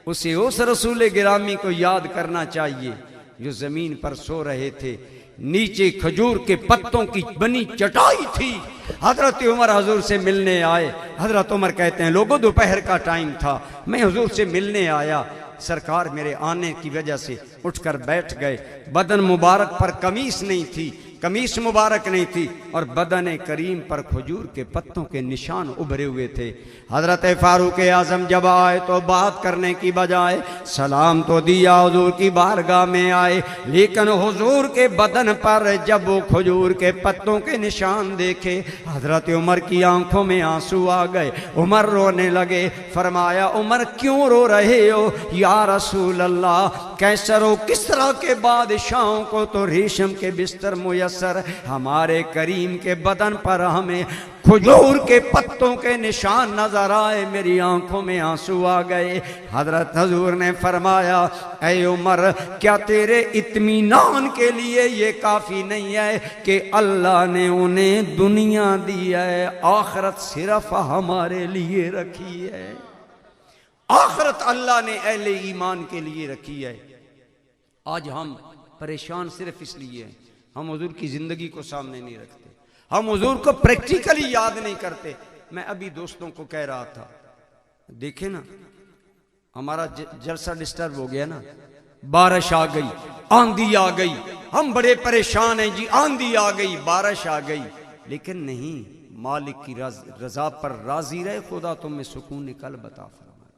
उसे उस रसूल गिरामी को याद करना चाहिए जो जमीन पर सो रहे थे, नीचे खजूर के पत्तों की बनी चटाई थी। हजरत उमर हुजूर से मिलने आए। हजरत उमर कहते हैं, लोगों दोपहर का टाइम था, मैं हुजूर से मिलने आया, सरकार मेरे आने की वजह से उठकर बैठ गए। बदन मुबारक पर कमीज नहीं थी, कमीज मुबारक नहीं थी, और बदन करीम पर खजूर के पत्तों के निशान उभरे हुए थे। हजरत फारूक आजम जब आए तो बात करने की बजाय सलाम तो दिया, हुजूर की बारगाह में आए, लेकिन हुजूर के बदन पर जब वो खजूर के पत्तों के निशान देखे, हजरत उमर की आंखों में आंसू आ गए। उमर रोने लगे। फरमाया, उमर क्यों रो रहे हो? या रसूल अल्लाह, कैसर व किसरा के बादशाहों को तो रेशम के बिस्तर मुयस्सर, हमारे करीम के बदन पर हमें खजूर के पत्तों के निशान नजर आए, मेरी आंखों में आंसू आ गए। हजरत हुजूर ने फरमाया, ऐ उमर, क्या तेरे इत्मीनान के लिए ये काफी नहीं है कि अल्लाह ने उन्हें दुनिया दी है, आखिरत सिर्फ हमारे लिए रखी है। आखिरत अल्लाह ने अहले ईमान के लिए रखी है। आज हम परेशान सिर्फ इसलिए हैं, हम हुजूर की जिंदगी को सामने नहीं रखते, हम हुजूर को प्रैक्टिकली याद नहीं करते। मैं अभी दोस्तों को कह रहा था, देखे ना, हमारा जलसा डिस्टर्ब हो गया ना, बारिश आ गई, आंधी आ गई, हम बड़े परेशान हैं जी, आंधी आ गई, बारिश आ गई, लेकिन नहीं, मालिक की रजा पर राजी रहे, खुदा तुम्हें सुकून कल बता फरमाए।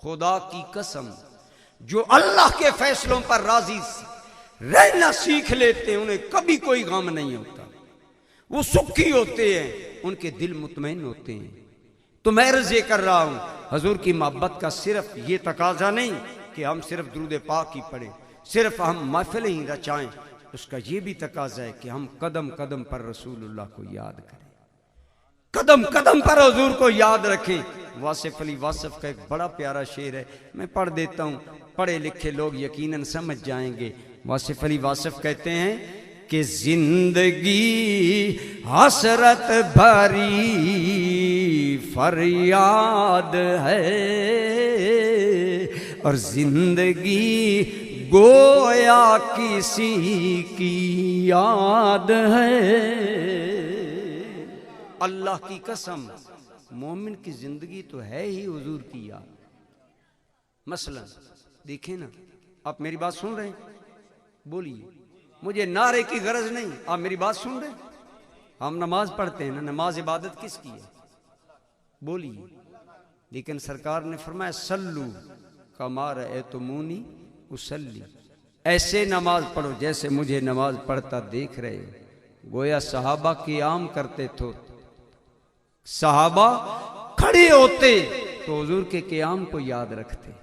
खुदा की कसम, जो अल्लाह के फैसलों पर राजी रहना सीख लेते हैं, उन्हें कभी कोई गम नहीं होता, वो सुखी होते हैं, उनके दिल मुतमईन होते हैं। तो मैं अर्ज़ ये कर रहा हूं, हुजूर की मोहब्बत का सिर्फ ये तकाजा नहीं कि हम सिर्फ दुरूद पाक ही पढ़ें, सिर्फ हम महफिल ही रचाएं, उसका ये भी तकाजा है कि हम कदम कदम पर रसूलुल्लाह को याद करें, कदम कदम पर हुजूर को याद रखें। वासिफ अली वासिफ का एक बड़ा प्यारा शेर है, मैं पढ़ देता हूँ, पढ़े लिखे लोग यकीनन समझ जाएंगे। वासिफ अली वासिफ कहते हैं कि जिंदगी हसरत भरी फरियाद है, और जिंदगी गोया किसी की याद है। अल्लाह की कसम, मोमिन की जिंदगी तो है ही हुजूर की याद। मसलन देखें ना, आप मेरी बात सुन रहे हैं, बोलिए, मुझे नारे की गरज नहीं, आप मेरी बात सुन रहे हैं। हम नमाज पढ़ते हैं ना, नमाज इबादत किसकी है, बोलिए। लेकिन सरकार ने फरमाया सल्लू कमा रअयतुमूनी उसल्ली, ऐसे नमाज पढ़ो जैसे मुझे नमाज पढ़ता देख रहे हो। गोया सहाबा क़ियाम करते तो सहाबा खड़े होते तो हुजूर के क़ियाम को याद रखते,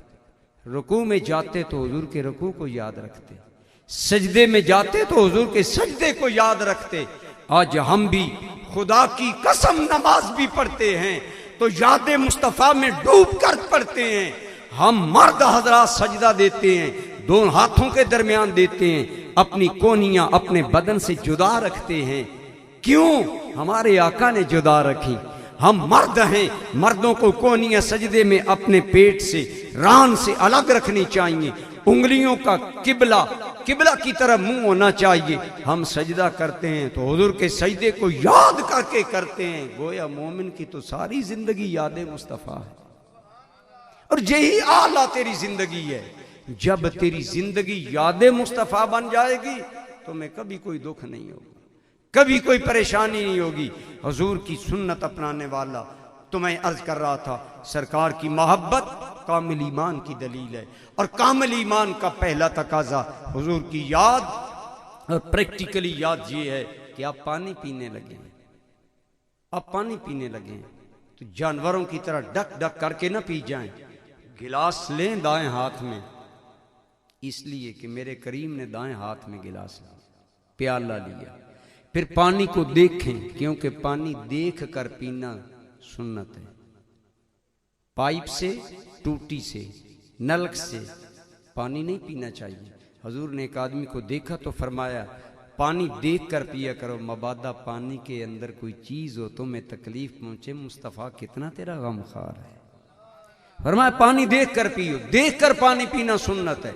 रुकू में जाते तो हुजूर के रुकू को याद रखते, सजदे में जाते तो हुजूर के सजदे को याद रखते। आज हम भी खुदा की कसम नमाज भी पढ़ते हैं तो याद मुस्तफ़ा में डूब कर पढ़ते हैं। हम मर्द हजरात सजदा देते हैं, दोनों हाथों के दरमियान देते हैं, अपनी कोहनियां अपने बदन से जुदा रखते हैं। क्यों? हमारे आका ने जुदा रखी। हम मर्द हैं, मर्दों को कोहनियां सजदे में अपने पेट से, रान से अलग रखनी चाहिए। उंगलियों का किबला की तरफ मुंह होना चाहिए। हम सजदा करते हैं तो हुजूर के सजदे को याद करके करते हैं। गोया मोमिन की तो सारी जिंदगी याद मुस्तफ़ा है, और यही आला तेरी जिंदगी है। जब तेरी जिंदगी याद मुस्तफ़ा बन जाएगी तुम्हें कभी कोई दुख नहीं होगा, कभी कोई परेशानी नहीं होगी। हुजूर की सुन्नत अपनाने वाला, तो मैं अर्ज कर रहा था, सरकार की मोहब्बत कामिल ईमान की दलील है, और कामिल ईमान का पहला तकाजा हुजूर की याद। और प्रैक्टिकली याद ये है कि आप पानी पीने लगे हैं, आप पानी पीने लगे हैं तो जानवरों की तरह डक डक करके ना पी जाएं। गिलास लें दाएं हाथ में, इसलिए कि मेरे करीम ने दाएं हाथ में गिलास लिया, प्याला लिया। फिर पानी को देखें, क्योंकि पानी देख कर पीना सुन्नत है। पाइप से, टूटी से, नलक से पानी नहीं पीना चाहिए। हुजूर ने एक आदमी को देखा तो फरमाया पानी देख कर पिया करो, मबादा पानी के अंदर कोई चीज हो तो मैं तकलीफ पहुंचे, मुस्तफ़ा कितना तेरा गमखार है। फरमाया पानी देख कर पियो, देख कर पानी पीना सुन्नत है।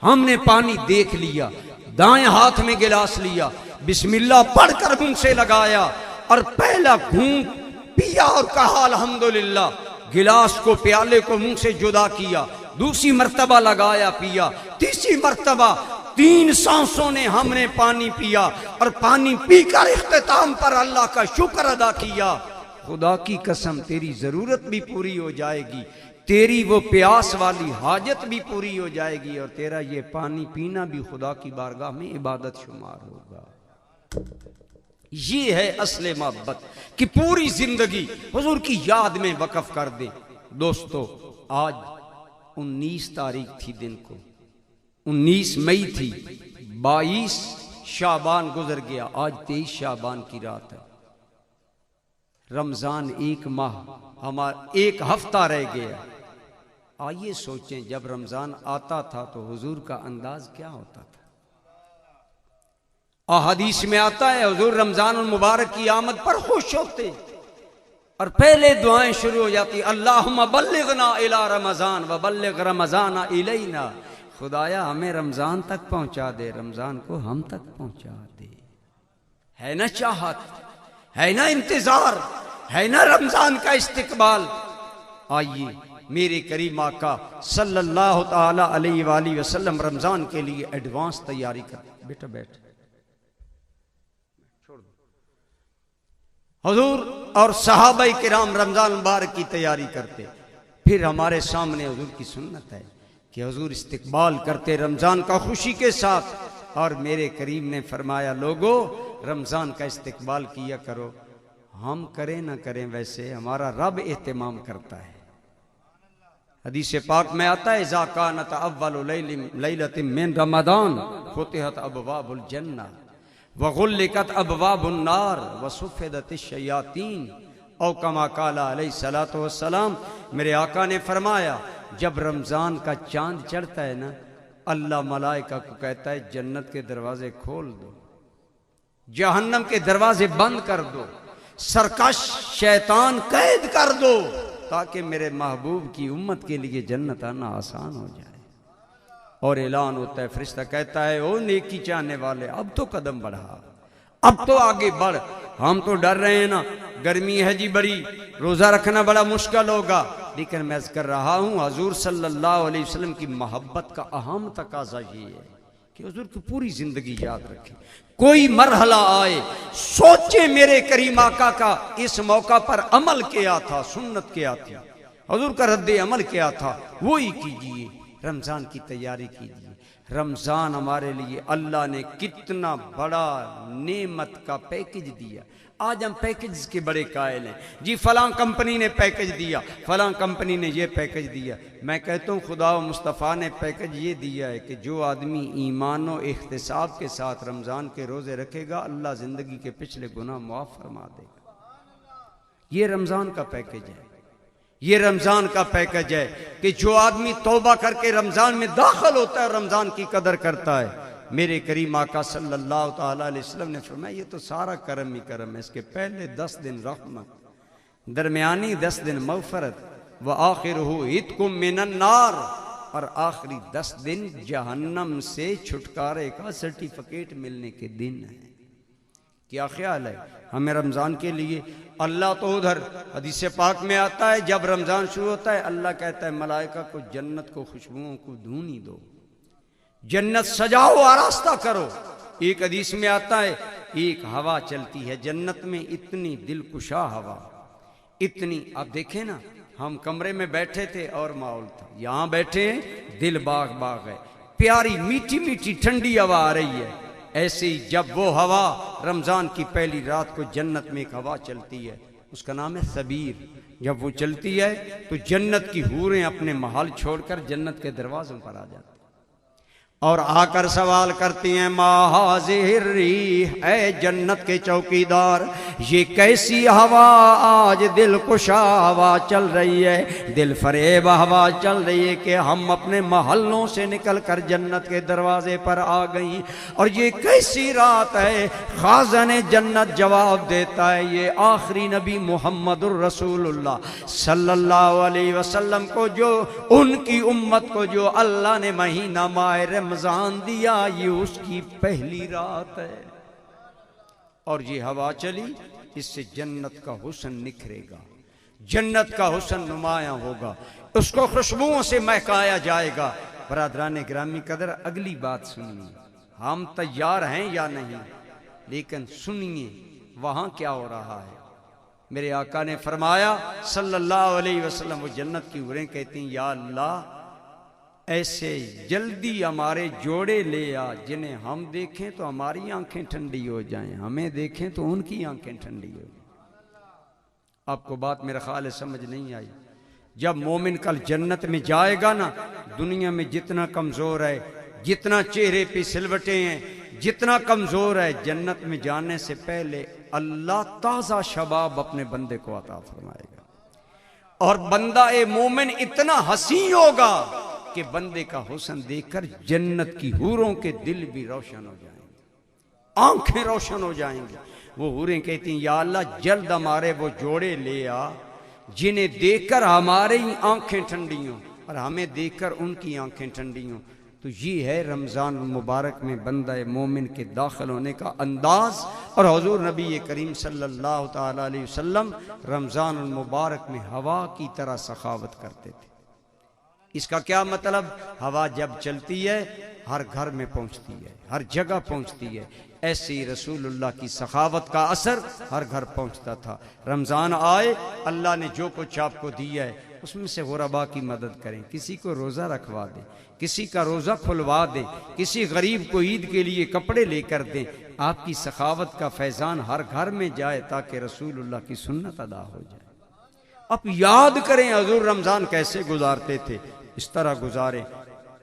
हमने पानी देख लिया, दाएं हाथ में गिलास लिया, बिस्मिल्लाह पढ़कर मुंह से लगाया और पहला घूंट पिया और कहा अल्हम्दुलिल्लाह। गिलास को, प्याले को मुंह से जुदा किया, दूसरी मर्तबा लगाया, पिया, तीसरी मर्तबा, 3 सांसों ने हमने पानी पिया और पानी पीकर इख्तिताम पर अल्लाह का शुक्र अदा किया। खुदा की कसम तेरी जरूरत भी पूरी हो जाएगी, तेरी वो प्यास वाली हाजत भी पूरी हो जाएगी, और तेरा ये पानी पीना भी खुदा की बारगाह में इबादत शुमार होगा। ये है असले मोहब्बत कि पूरी जिंदगी हुजूर की याद में वक्फ कर दे। दोस्तों, आज 19 तारीख थी, दिन को 19 मई थी, 22 शाबान गुजर गया, आज 23 शाबान की रात है। रमजान एक माह, हमारा 1 हफ्ता रह गया। आइए सोचें, जब रमजान आता था तो हुजूर का अंदाज क्या होता था। हदीस में आता है हुजूर रमजान मुबारक की आमद पर खुश होते और पहले दुआएं शुरू हो जाती, अल्लाहुम्मा बल्लिगना इला रमजान व बल्लिग रमजान इलैना। खुदाया हमें रमजान तक पहुंचा दे, रमजान को हम तक पहुंचा दे। है ना चाहत, है ना इंतजार, है ना रमजान का इस्तिकबाल। आइए मेरे करीम आका सल्लल्लाहु ताला अलैहि वसल्लम रमजान के लिए एडवांस तैयारी कर। बेटा बैठ, हुजूर और सहाबाई किराम रमजान मुबारक की तैयारी करते। फिर हमारे सामने हुजूर की सुन्नत है कि हुजूर इस्तिकबाल करते रमजान का खुशी के साथ। और मेरे करीम ने फरमाया, लोगों रमजान का इस्तिकबाल किया करो। हम करें ना करें, वैसे हमारा रब एहतमाम करता है। हदीस पाक में आता है, इज़ा कानत अव्वलु लैलतिन मिन रमज़ान फुतिहत अबवाबुल जन्नह व गुल्लिकत अबवाबुन नार व सुफ़िदतिश शयातीन औ कमा काला अलैहिस्सलातु वस्सलाम। मेरे आका ने फरमाया, जब रमज़ान का चांद चढ़ता है ना, अल्लाह मलाइका को कहता है जन्नत के दरवाजे खोल दो, जहन्नम के दरवाजे बंद कर दो, सरकश शैतान कैद कर दो, ताकि मेरे महबूब की उम्मत के लिए जन्नत आना आसान हो जाए। और ऐलान होता है, फरिश्ता कहता है ओ नेकी चाहने वाले अब तो कदम बढ़ा, अब तो आगे बढ़, हम तो डर रहे हैं ना, गर्मी है जी बड़ी, रोजा रखना बड़ा मुश्किल होगा। लेकिन मैं कर रहा हूं हजूर सल्लल्लाहु अलैहि वसल्लम की मोहब्बत का अहम तकाजा ये है कि हुजूर की पूरी जिंदगी याद रखें। कोई मरहला आए सोचे मेरे करीम आका का इस मौका पर अमल क्या था, सुन्नत क्या थी, हुजूर का रद्द अमल क्या था, वो ही कीजिए। रमजान की तैयारी कीजिए। रमजान हमारे लिए अल्लाह ने कितना बड़ा नेमत का पैकेज दिया। आज हम पैकेज के बड़े कायल हैं जी, फलां कंपनी ने पैकेज दिया, फलां कंपनी ने ये पैकेज दिया। मैं कहता हूँ खुदा व मुस्तफ़ा ने पैकेज ये दिया है कि जो आदमी ईमान व इख्तिसाब के साथ रमज़ान के रोज़े रखेगा अल्लाह ज़िंदगी के पिछले गुनाह माफ़ फरमा देगा। ये रमज़ान का पैकेज है, ये रमज़ान का पैकेज है कि जो आदमी तौबा करके रमज़ान में दाखिल होता है, रमज़ान की कदर करता है। मेरे करीम आका सल्लल्लाहु ताला अलैहि वसल्लम ने फरमाया ये तो सारा करम ही करम है। इसके पहले 10 दिन रहमत, दरमियानी 10 दिन मग़फ़रत, व आखिरुहु इत्कुम मिनन नार, और आखिरी 10 दिन जहन्नम से छुटकारे का सर्टिफिकेट मिलने के दिन है। क्या ख्याल है हमें रमज़ान के लिए? अल्लाह तो उधर हदीस पाक में आता है जब रमज़ान शुरू होता है अल्लाह कहता है मलाइका को जन्नत को खुशबुओं को धूनी दो, जन्नत सजाओ आरास्ता करो। एक हदीस में आता है एक हवा चलती है जन्नत में, इतनी दिलकुशा हवा, इतनी। आप देखें ना, हम कमरे में बैठे थे और माहौल था, यहाँ बैठे हैं दिल बाग बाग है, प्यारी मीठी मीठी ठंडी हवा आ रही है। ऐसे ही जब वो हवा रमज़ान की पहली रात को जन्नत में एक हवा चलती है, उसका नाम है सबीर, जब वो चलती है तो जन्नत की हूरें अपने महल छोड़कर जन्नत के दरवाजों पर आ जाती और आकर सवाल करती हैं माहाज़िरी है जन्नत के चौकीदार, ये कैसी हवा आज दिलकुशा हवा चल रही है, दिल फरेब हवा चल रही है कि हम अपने महलों से निकल कर जन्नत के दरवाजे पर आ गई। और ये कैसी रात है? खाज़ाने जन्नत जवाब देता है ये आखिरी नबी मोहम्मदुर रसूलुल्लाह सल्लल्लाहु अलैहि वसल्लम को, जो उनकी उम्मत को जो अल्लाह ने महीना माह रमज़ान दिया, ये उसकी पहली रात है। और ये हवा चली, इससे जन्नत का हुस्न निखरेगा, जन्नत का हुस्न नुमायां होगा, उसको खुशबुओं से महकाया जाएगा। बरादरान ग्रामी कदर, अगली बात सुनिए, हम तैयार हैं या नहीं, लेकिन सुनिए वहां क्या हो रहा है। मेरे आका ने फरमाया सल्लल्लाहु अलैहि वसल्लम, वो जन्नत की हूरें कहती हैं या अल्लाह ऐसे जल्दी हमारे जोड़े ले आ जिन्हें हम देखें तो हमारी आंखें ठंडी हो जाएं, हमें देखें तो उनकी आंखें ठंडी हो जाएं। आपको बात मेरा ख्याल है समझ नहीं आई। जब मोमिन कल जन्नत में जाएगा ना, दुनिया में जितना कमज़ोर है, जितना चेहरे पे सिलवटें हैं, जितना कमज़ोर है, जन्नत में जाने से पहले अल्लाह ताज़ा शबाब अपने बंदे को अता फरमाएगा। और बंदा ए मोमिन इतना हसीन होगा कि बंदे का हुस्न देखकर जन्नत की हूरों के दिल भी रोशन हो जाएंगे, आंखें रोशन हो जाएंगी। वो हूरें कहती हैं या अल्लाह जल्द हमारे वो जोड़े ले आ जिन्हें देखकर हमारी आंखें ठंडी हों और हमें देखकर उनकी आंखें ठंडी हों। तो ये है रमज़ान मुबारक में बंदा मोमिन के दाखिल होने का अंदाज। और हुजूर नबी करीम सल्लल्लाहु ताला अलैहि वसल्लम रमज़ान मुबारक में हवा की तरह सखावत करते थे। इसका क्या मतलब? हवा जब चलती है हर घर में पहुंचती है, हर जगह पहुंचती है। ऐसे ही रसूलुल्लाह की सखावत का असर हर घर पहुंचता था। रमज़ान आए, अल्लाह ने जो कुछ आपको दिया है उसमें से गुरबा की मदद करें, किसी को रोज़ा रखवा दें, किसी का रोज़ा खुलवा दें, किसी गरीब को ईद के लिए कपड़े लेकर दें। आपकी सखावत का फैज़ान हर घर में जाए ताकि रसूलुल्लाह की सुन्नत अदा हो जाए। अब याद करें हुजूर रमज़ान कैसे गुजारते थे, इस तरह गुजारें।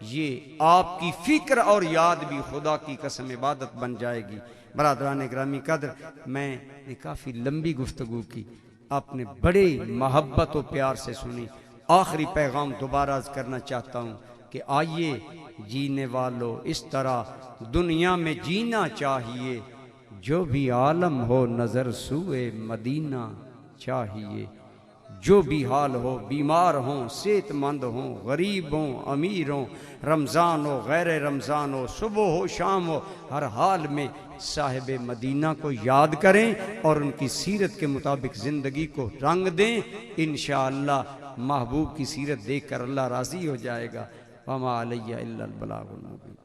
ये आपकी फिक्र और याद भी खुदा की कसम इबादत बन जाएगी। बरादरान ग्रामी कदर, मैंने काफ़ी लंबी गुफ्तगू की, आपने बड़े मोहब्बत और प्यार से सुनी। आखिरी पैगाम दोबारा करना चाहता हूँ कि आइए जीने वालों, इस तरह दुनिया में जीना चाहिए, जो भी आलम हो नज़र सुए मदीना चाहिए। जो भी हाल हो, बीमार हों, सेहतमंद हों, गरीब हों, अमीर हों, रमज़ान हो, गैर रमज़ान हो, सुबह हो, शाम हो, हर हाल में साहिब मदीना को याद करें और उनकी सीरत के मुताबिक ज़िंदगी को रंग दें। इंशाअल्लाह महबूब की सीरत देख कर अल्लाह राज़ी हो जाएगा। वमा अलैया इल्लल बलागुल मुबीन।